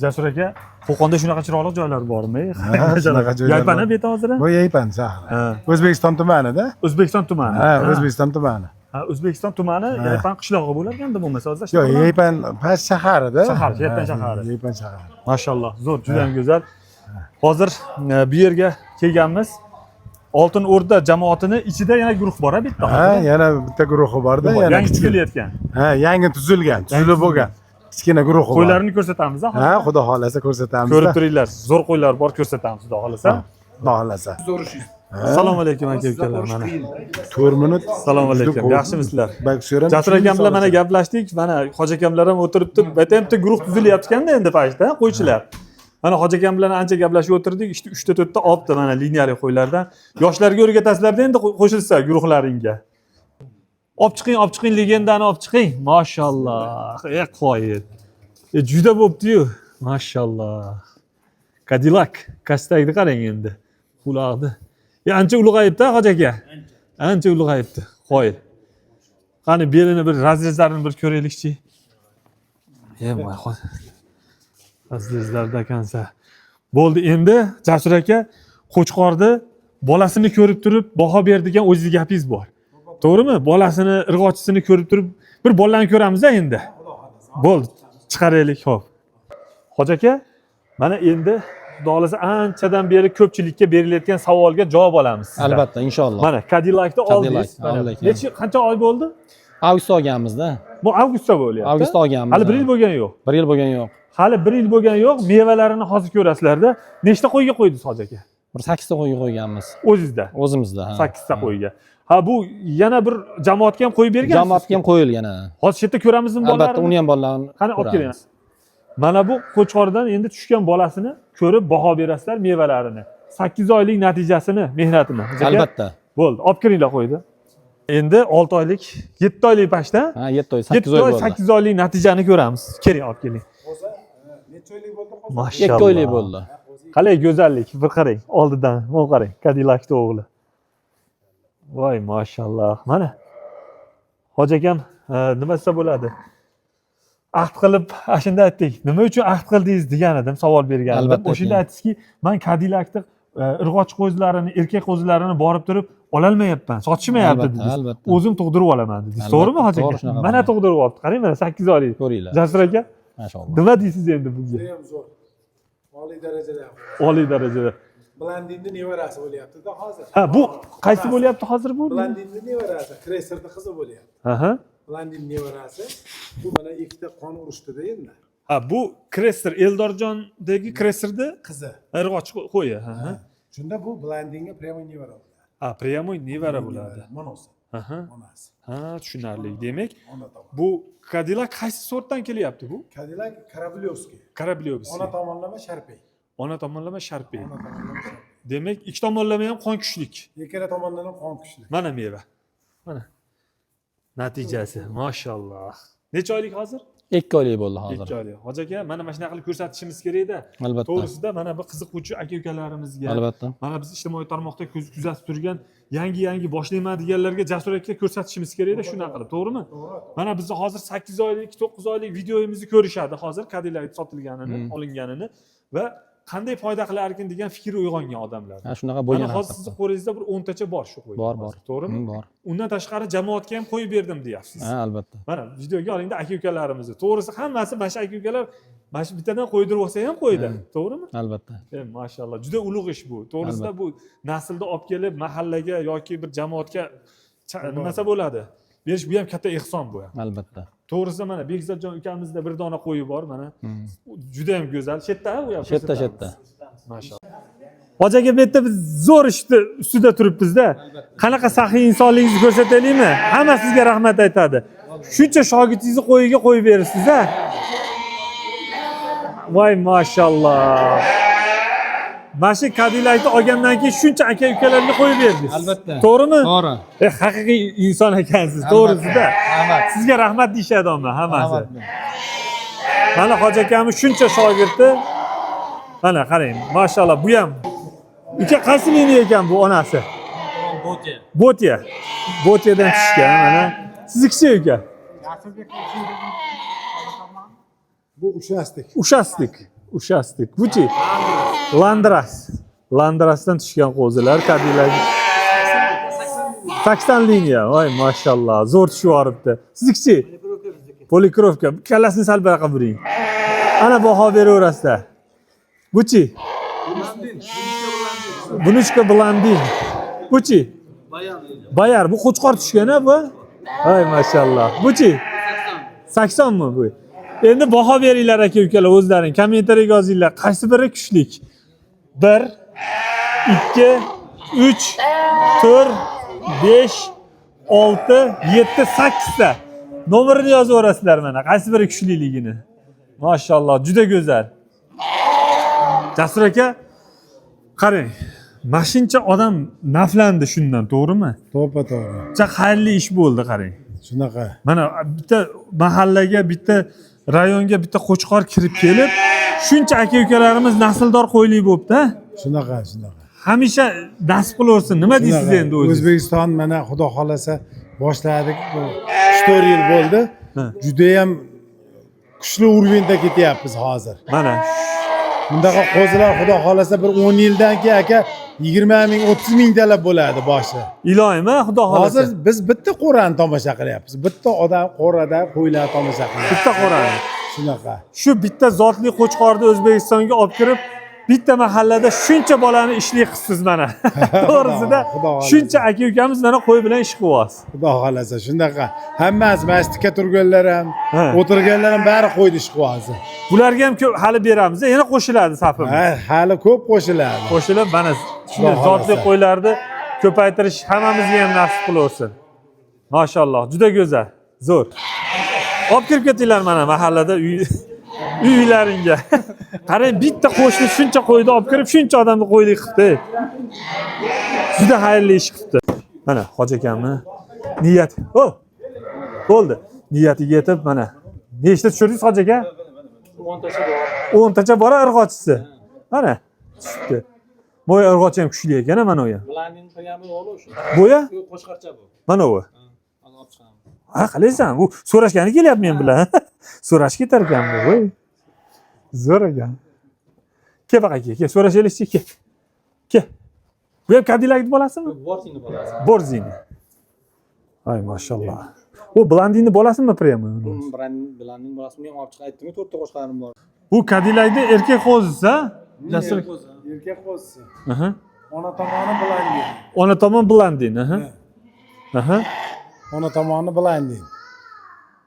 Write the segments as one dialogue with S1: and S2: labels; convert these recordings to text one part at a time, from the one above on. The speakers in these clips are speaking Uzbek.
S1: Jasur aka, Qo'qonda shunaqa chiroyli joylar bormi?
S2: Shunaqa joylar.
S1: Yaypana beti hozir?
S2: Bu Yaypan shahri. O'zbekiston tumanida.
S1: O'zbekiston tumani.
S2: Ha, O'zbekiston tumani.
S1: Ha, O'zbekiston tumani Yaypan qishlog'i bo'larganda bo'lmasa hozir.
S2: Yo'q, Yaypan past shaharida.
S1: Shahar, Yaypan shahari.
S2: Yaypan shahari.
S1: Mashalloh, zo'r, juda ham go'zal. Hozir bu yerga kelganmiz. Oltin O'rda jamoatining ichida yana guruh bor, bitta.
S2: Ha, yana bitta guruhi borda, yana
S1: yangi tuzilayotgan.
S2: Ha, yangi tuzilgan, tuzilib bo'lgan. Kichkina guruhi bor.
S1: Qo'ylarni ko'rsatamiz, ha?
S2: Ha, xudo xolasa ko'rsatamiz.
S1: Ko'rib turinglar, zo'r qo'ylar bor, ko'rsatamiz, xudo xolasa.
S2: Xudo xolasa.
S1: Assalomu alaykum aka-ukalar, mana.
S2: 4 minut.
S1: Assalomu alaykum. Yaxshimisizlar? Jasur
S2: Jasur
S1: akam bilan mana gaplashdik. Mana Hoji akamlar ham o'tiribdi. Bitta guruh tuzilyapti-kanda endi paytda, qo'ychilar. Mana Hoji akam bilan ancha gaplashib o'tirdik. Ishni 3 ta 4 ta olibdi mana liniyali qo'ylardan. Yoshlarga o'rgatasizlar-da endi qo'shilsa guruhlaringga. Olib chiqing legendani olib chiqing. Mashalloh. Qo'yib. Juda bo'pti-yu. Mashalloh. Cadillac Kastagni qarang endi. Qulog'ni. Ancha ulg'ayibdi Hoji aka. Ancha ulg'ayibdi. Qo'yib. Qani belini bir razrezlarini bir ko'raylikchi. Voy hozir. Azizlarda ekansa. Bo'ldi, endi Jasur aka Qo'chqorni bolasini ko'rib turib baho berdigan o'zingiz gapingiz bor. To'g'rimi? Bolasini, irg'ochisini ko'rib turib bir bolalarni ko'ramiz-a endi. Bo'ldi, chiqaraylik, xo'p. Hoji aka, mana endi xudo xolasa anchadan beri ko'pchilikka berilayotgan savolga javob olamiz.
S3: Albatta, inshaalloh.
S1: Mana Cadillac'ni oldingiz. Qancha oy bo'ldi?
S3: Avgust olganmiz-da.
S1: Bu avgustda bo'lyapti.
S3: Avgustda olganmiz.
S1: Hali 1 yil bo'lgani yo'q.
S3: 1 yil bo'lgani yo'q.
S1: Hali 1 yil bo'lgani yo'q. Mevalarini hozir ko'rasizlar-da. Nechta qo'yga qo'ydingiz Hoji aka?
S3: Bir 8 ta qo'yga qo'yganmiz.
S1: O'zingizda.
S3: O'zimizda, ha.
S1: 8 ta qo'yga. Ha, bu yana bir jamoatga ham qo'yib bergansiz.
S3: Jamoatga ham qo'yilgan, ha.
S1: Hozir shu yerda ko'ramizmi bolalarni?
S3: Albatta, uni ham bolalarni.
S1: Qani olib keling. Mana bu Qo'chqordan endi tushgan bolasini ko'rib baho berasizlar mevalarini. 8 oylik natijasini, mehnatini.
S3: Albatta.
S1: Bo'ldi, olib kiringlar qo'ydi. Endi 6 oylik, 7 oylik pashta.
S3: Ha, 7 oy, 8 oy bo'ldi.
S1: 8 oylik natijani ko'ramiz. Keling, olib keling.
S2: Necha oylik bo'ldi?
S1: Mashalloh.
S3: 2 oylik bo'ldi.
S1: Qalay go'zallik, bir qarang, oldidan, mana qarang, Cadillac'ni o'g'li. Voy, mashalloh. Mana. Hoji akam, nima desa bo'ladi? Ahd qilib, shunda aytdik. Nima uchun ahd qildingiz degan edim, savol bergan edim. O'shanda aytdingizki, men Cadillac'ni irg'och qo'zilarini, erkak qo'zilarini borib turib ololmayapman, sotishmayapti dedingiz. O'zim tug'dirib olaman dedingiz. To'g'rimi Hoji aka? Mana tug'dirib olibdi. Qarang, mana 8 oylik.
S3: Ko'ringlar.
S1: Jasur aka,
S3: Mashalloh.
S1: nima deysiz endi bunga?
S2: Ham zo'r. Oliy darajada.
S1: Oliy darajada.
S2: Blandinni nevarasi bo'lyapti-da hozir.
S1: Ha, bu qaysi bo'lyapti hozir bu?
S2: Blandinni nevarasi, Kreserning qizi bo'lyapti.
S1: Aha.
S2: Blandin nevarasi. Bu mana ikkita qon urushdida endi.
S1: Ha, bu Kreser, Eldorjondagi Kreserni
S2: Qizi.
S1: irg'och qo'yi. Ha.
S2: Shunda bu Blandinga prямо nevara bo'ladi.
S1: Ha, pryamoy nevara bo'ladi.
S2: Monosi.
S1: Aha.
S2: Onasi.
S1: Ha, tushunarli. Demak,
S2: Ona tomon.
S1: bu Cadillac qaysi sortdan kelyapti bu?
S2: Cadillac Karabliovskiy.
S1: Karabliovskiy.
S2: Ona tomonlama Sharpey.
S1: Ona tomonlama Sharpey.
S2: Ona tomonlama Sharpey.
S1: Demak, ikki tomonlama ham qon kuchlik.
S2: Ikkala tomondan ham qon kuchli.
S1: Mana meva. Mana. Natijasi, mashalloh. Necha oylik hozir?
S3: 2 oylik bo'ldi hozir.
S1: 2 oylik. Hoji aka, mana shunaqa qilib ko'rsatishimiz kerak-da.
S3: Albatta.
S1: To'g'risida mana bu qiziquvchi aka-ukalarimizga,
S3: Albatta.
S1: mana biz ijtimoiy tarmoqda kuzatib turgan yangi boshlayman deganlarga Jasur aka ko'rsatishimiz kerak-da shunaqa qilib, to'g'rimi? Mana biz hozir 8 oylik, 9 oylik videomizni ko'rishadi hozir Cadillac sotilganini, olinganini va qanday foyda qilarkin degan fikr uyg'ongan odamlar.
S3: Ha, shunaqa bo'lgan.
S1: Mana hozir sizni qo'lingizda bir 10 tacha bor shu qo'y.
S3: Bor.
S1: To'g'rimi?
S3: Bor.
S1: Undan tashqari jamoatga ham qo'yib berdim deyapsiz.
S3: Ha, albatta.
S1: Mana videoga olingda aka-ukalarimizni. To'g'risi hammasi mana shu aka-ukalar mana shu bittadan qo'ydirib olsa ham qo'ydi. To'g'rimi?
S3: Albatta.
S1: Mashalloh, juda ulug' ish bu. To'g'risida bu naslda olib kelib mahallaga yoki bir jamoatga nimasa bo'ladi. Berish bu ham katta ehson bu ham.
S3: Albatta.
S1: To'g'risida mana Bekzodjon ukamizda bir dona qo'yi bor mana. Juda ham go'zal. Shetda u ham.
S3: Shetda.
S1: Mashalloh. Hoji aka, bu yerda biz zo'r ishni ustida turibmiz-da. Qanaqa saxiy insonligingizni ko'rsataylikmi? Hamma sizga rahmat aytadi. Shuncha shogirdingizni qo'yiga qo'yib beribsiz-a? Voy, mashalloh. Mana shu Cadillac'ni olgandan keyin shuncha aka-ukalarga qo'yib berdingiz.
S3: Albatta.
S1: To'g'rimi?
S3: To'g'ri.
S1: Haqiqiy inson ekansiz, to'g'risida. Sizga rahmat deyshadi hamma, hammasi. Mana Hoji akamiz shuncha shogirdi. Mana qarang, mashalloh, bu ham. Uka qaysi liniya ekan bu onasi? Botya. Botyadan tushgan mana. Sizniki uka?
S2: Bu ushastik.
S1: Ushastik. Ushastik. Buchi? Landras. Landrasdan tushgan qo'zilar, Cadillac. 80 liniya. Voy, mashallah. Zo'r tushib yoribdi. Siznikichi? Polikrovka. Kallasini sal buyoqqa buring. Ana baho beraverasizlar. Buchi? Bunishka Blandin. Buchi? Bayar. Bu qo'chqor tushgan-a bu? Voy, mashallah. Buchi? 80 mi bu? Endi baho beringlar aka-ukalar o'zlaring. Kommentariyaga yozinglar. Qaysi biri kuchlik? 1 2 3 4 5 6 7 8 ta. Nomerini yozaverasizlar mana. Qaysi biri kuchliligini. Mashallah, juda go'zal. Jasur aka, qarang. Mashincha odam naflandi shundan, to'g'rimi?
S2: To'g'ri.
S1: Juda xayrli ish bo'ldi, qarang.
S2: Shunaqa.
S1: Mana bitta mahallaga, bitta rayonga bitta qo'chqor kirib kelib, shuncha aka-ukalarimiz nasldor qo'ylik bo'libdi-a?
S2: Shunaqa.
S1: Hamisha nasib qilaversin. Nima deysiz endi o'zingiz?
S2: O'zbekiston mana xudo xolasa boshladik. Bu 4 yil bo'ldi. Juda ham kuchli urovenda ketyapmiz hozir.
S1: Mana
S2: Bundaqa qo'zilar xudo xolasa bir 10 yildan keyin aka 20 ming 30 ming talab bo'ladi boshi.
S1: iloyim-a, xudo xolasa.
S2: Hozir biz bitta qo'rani tomosha qilyapmiz. Bitta odam qo'rada qo'ylar tomosha qilyapti.
S1: Bitta qo'rani.
S2: Shunaqa.
S1: Shu bitta zotli qo'chqorni O'zbekistonga olib kirib, bitta mahallada shuncha bolani ishli qilsiz mana. To'g'risida
S2: Xudo xolasa.
S1: shuncha aka-ukamiz mana qo'y bilan ish qilyapsiz.
S2: Xudo xolasa shunaqa. Hammasi mastika turganlar ham,
S1: Ha.
S2: o'tirganlar ham bari qo'ydi ish qilyapti.
S1: Bularga ham ko'p hali beramiz, yana qo'shiladi safimiz.
S2: Ha, hali ko'p qo'shiladi.
S1: Qo'shilib mana shunday
S2: Xudo
S1: zotli
S2: xolasa.
S1: qo'ylarni ko'paytirish hammamizga ham nasib qilaversin. Mashalloh, juda go'zal, zo'r. Olib kirib ketinglar mana mahallada uylaringga. Qarang, bitta qo'shni shuncha qo'yni olib kirib, shuncha odamni qo'ylik qilibdi. Juda xayrli ish qilibdi. Mana Hoji akamni niyat. Oh! Bo'ldi. Niyatiga yetib mana. Nechta tushirdingiz Hoji aka? 10 tacha bor irg'ochisi. Mana tushibdi. Mo'y irg'ochi ham kuchli ekan, mana u ham.
S4: Blandin qilganmi o'g'li shu.
S1: Bo'ya?
S4: Qo'shqarcha bu.
S1: Mana u.
S4: Olib chiqaman.
S1: Ha, qilaysan. U so'rashgani kelyapti men bilan. So'rash ketar ekan bu. Voy. Zo'r ekan. Ke baqa ke, so'rashaylikchi ke. Ke. Bu ham Cadillac'ni bolasimi?
S4: Borsingni bolasi.
S1: Borzini. Ay, mashallah. U Blandinni bolasimi premi?
S4: Blandin bolasi men olib chiqib aytdim-ku, 4 ta qo'shqarim bor.
S1: Bu Cadillac'ni erkak qo'zisi, ha? Jasur.
S2: Erkak qo'zisi.
S1: Aha.
S2: Ona tomoni Blandin.
S1: Ona tomon Blandin, aha. Aha.
S2: Ona tomoni Blandin.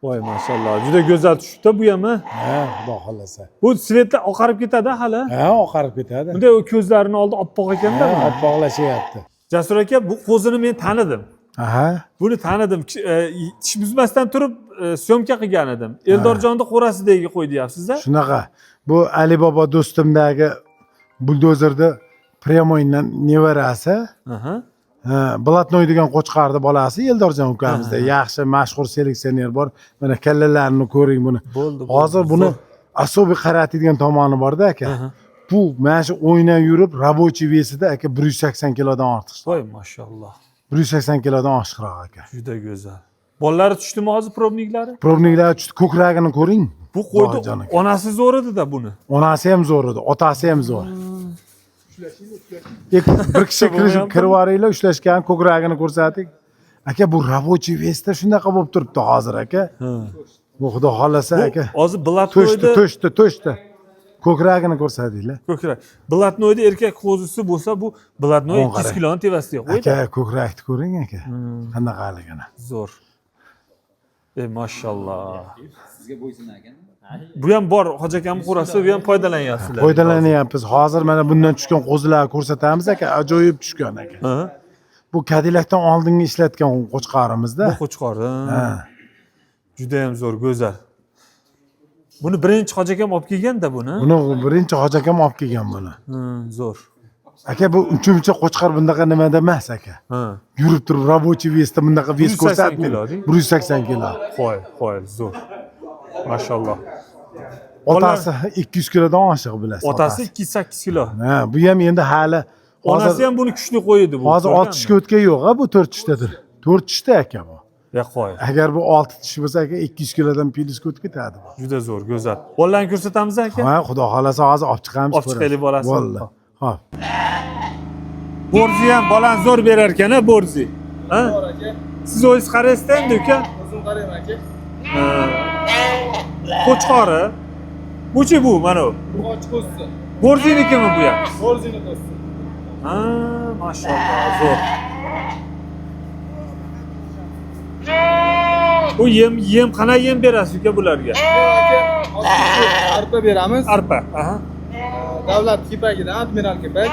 S1: Voy, mashallah. Juda go'zal tushibdi bu ham, ha?
S2: Ha, xudo xolasa.
S1: Bu svetlar oqarib ketadi hali.
S2: Ha, oqarib ketadi.
S1: Bunday u ko'zlarini oldi oppoq ekanda.
S2: Ha, bog'lashyapti.
S1: Jasur aka, bu qo'zini men tanidim.
S2: Aha.
S1: Buni tanidim. Tish buzmasdan turib syomka qilgan edim. Eldorjonni qo'rasidagi qo'y deyapsiz-a?
S2: Shunaqa. Bu Ali Bobo do'stimdagi buldozerni Premoydan nevarasi.
S1: Aha.
S2: Blatnoy degan qo'chqarni bolasi Eldorjon ukamizda. Yaxshi mashhur seleksioner bor. Mana kallalarini ko'ring buni.
S1: Bo'ldi.
S2: Hozir buni asobiy qaratadigan tomoni bor-da aka. Bu mana shu o'ynab yurib, rabochiy vesida aka 180 kilodan ortiq.
S1: Voy, mashallah.
S2: 180 kilodan oshiqroq aka.
S1: Juda go'zal. Bolalari tushdimi hozir probniklari?
S2: Probniklar ko'kragini ko'ring.
S1: Bu qo'ydi
S2: Voy jonim.
S1: onasi zo'r edi-da buni.
S2: Onasi ham zo'r edi, otasi ham zo'r. Bir kishi kirib yuboringlar, ushlashgan ko'kragini ko'rsating. Aka bu rabochiy vesda shunaqa bo'lib turibdi hozir aka. Bu xudo xolasa aka.
S1: Hozir Blatnoyda
S2: To'shdi. Ko'kragini ko'rsatinglar.
S1: ko'krak. Blatnoyda erkak qo'zisi bo'lsa, bu Blatnoy 200 kiloni tevasiga qo'ydi.
S2: Aka ko'krakni ko'ring aka. Qanaqaligini.
S1: Zo'r. Mashallah.
S4: Sizga bo'ysunarkan.
S1: Bu ham bor, Hoji akam qo'rasi, bu ham foydalanyapsizlar.
S2: Foydalanyapmiz. Hozir mana bundan tushgan qo'zilarni ko'rsatamiz aka. Ajoyib tushgan aka.
S1: Ha?
S2: Bu Cadillac'dan oldingi ishlatgan qo'chqarimizda.
S1: Bu qo'chqor. Juda ham zo'r, go'zal. Buni birinchi Hoji akam olib kelganda buni.
S2: Buni birinchi Hoji akam olib kelgan buni.
S1: Zo'r.
S2: Aka bu uchinchi qo'chqar bunaqa nimada emas aka. Yurib turib rabochiy vesda bunaqa ves
S1: 180
S2: ko'rsatmaydi.
S1: kilo,
S2: 180 kilo.
S1: Qo'y, zo'r. Mashalloh.
S2: Otasi 200 kilodan oshiq bilasiz.
S1: Otasi 208 kilo.
S2: Ha, bu ham endi hali
S1: Onasi ham buni kuchli qo'ydi bu.
S2: hozir otishga o'tgan yo'q, ha bu 4 tishdadir. 4 tishda aka bu.
S1: qo'y.
S2: Agar bu 6 tish bo'lsa aka 200 kilodan plyusga o'tib ketadi.
S1: Juda zo'r, go'zal. Bolalarni ko'rsatamiz aka?
S2: Ha, xudo xolasa hozir olib chiqamiz.
S1: Olib chiqaylik bolasi.
S2: Valloh. Xo'p.
S1: Borzi ham bolani zo'r berar ekan-a, Borzi. Ha?
S4: Bor aka.
S1: Siz o'zingiz qaraysiz endi uka?
S4: O'zim qarayman aka.
S1: Qo'chqori. Buchi bu mana bu.
S4: Bu och ko'zsi.
S1: Borzinikimi bu ham?
S4: Borzini ko'zsi.
S1: Ha, mashalloh, zo'r. Bu yem qanday yem berasiz uka bularga?
S4: Aka, arpa beramiz.
S1: Arpa. Aha.
S4: Davlat kepagidan admiral kepak.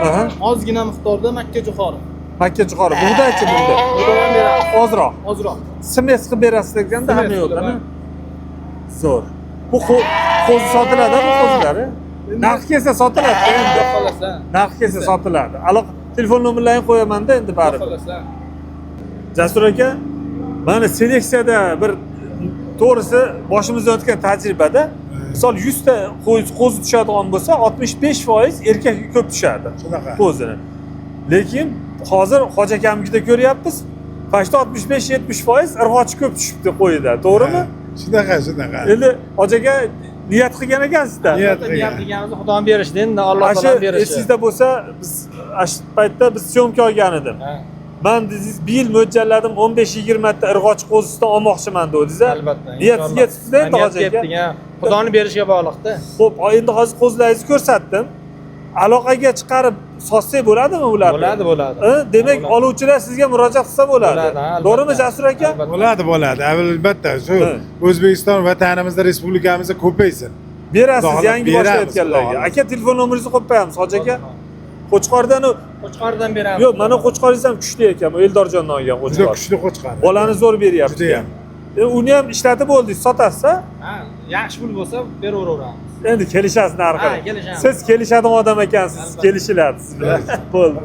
S1: Aha.
S4: Ozgina miqdorda makka jo'xori.
S1: Makka jo'xori. Bug'doychi bunda.
S4: Bug'doy ham beramiz.
S1: Ozroq.
S4: Ozroq.
S1: Smes qilib berasiz deganda hamma
S4: Smes
S1: yo'qda.
S4: qilib,
S1: Zo'r. Bu qo'zi sotiladi bu qo'zilari. Narx kelsa sotiladi endi.
S4: Xohlasa.
S1: Narx kelsa sotiladi. Aloq telefon nomerlarini qo'yaman-da endi baribir.
S4: Xohlasa.
S1: Jasur aka, mana seleksiyada bir to'g'risi boshimizdan o'tgan tajribada misol 100 ta qo'zi tushadigan bo'lsa 65% erkak ko'p tushadi.
S2: Shunaqa.
S1: Qo'zini. Lekin hozir Hoji akamnikida ko'ryapmiz, faqat 65-70% irg'ochi ko'p tushibdi qo'yida, to'g'rimi?
S2: Shunaqa.
S1: Endi Hoji aka niyat qilgan ekansiz-da.
S2: Niyat
S4: Niyat qilganimiz Xudoning berishi, endi Alloh
S1: Mana
S4: taolo
S1: shu
S4: berishi.
S1: esingizda bo'lsa, biz shu paytda biz syomka olgan edim.
S4: Ha,
S1: Men deyiz, bir yil mo'ljalladim 15-20 ta irg'ochi qo'zisidan olmoqchiman dedingiz-a?
S4: albatta.
S1: Niyat yetibdi endi Hoji aka.
S4: Xudoning berishiga bog'liqda.
S1: Xo'p, endi hozir qo'zlaringizni ko'rsatdim. Aloqaga chiqarib sotsak bo'ladimi ularni?
S4: Bo'ladi.
S1: Demak,
S4: Bo'ladi.
S1: oluvchilar sizga murojaat qilsa bo'ladi.
S4: Bo'ladi, albatta.
S1: To'g'rimi, Jasur aka?
S4: Albatta.
S2: Bo'ladi. Albatta. Shu
S1: Ha.
S2: O'zbekiston vatanimizda, respublikamizda ko'paysin.
S1: Berasiz
S2: Xudo
S1: yangi
S2: beramiz,
S1: boshlayotganlarga.
S2: Xudo
S1: Aka telefon nomeringizni qo'yib qo'yamiz, Hoji aka. Qo'chqordan
S4: Qo'chqordan beramiz.
S1: yo'q, mana Qo'chqoringiz ham kuchli ekan, u Eldorjondan olgan
S2: Juda
S1: Qo'chqor.
S2: kuchli qo'chqor.
S1: Bolani zo'r beryapti.
S2: Judayam.
S1: Uni ham ishlatib bo'ldingiz, sotasiz-a?
S4: Ha, yaxshi pul bo'lsa beraveramiz.
S1: Endi kelishasiz narxini.
S4: Ha, kelishamiz.
S1: Siz kelishadigan odam ekansiz,
S4: Albatta.
S1: kelishiladi siz bilan. Bo'ldi.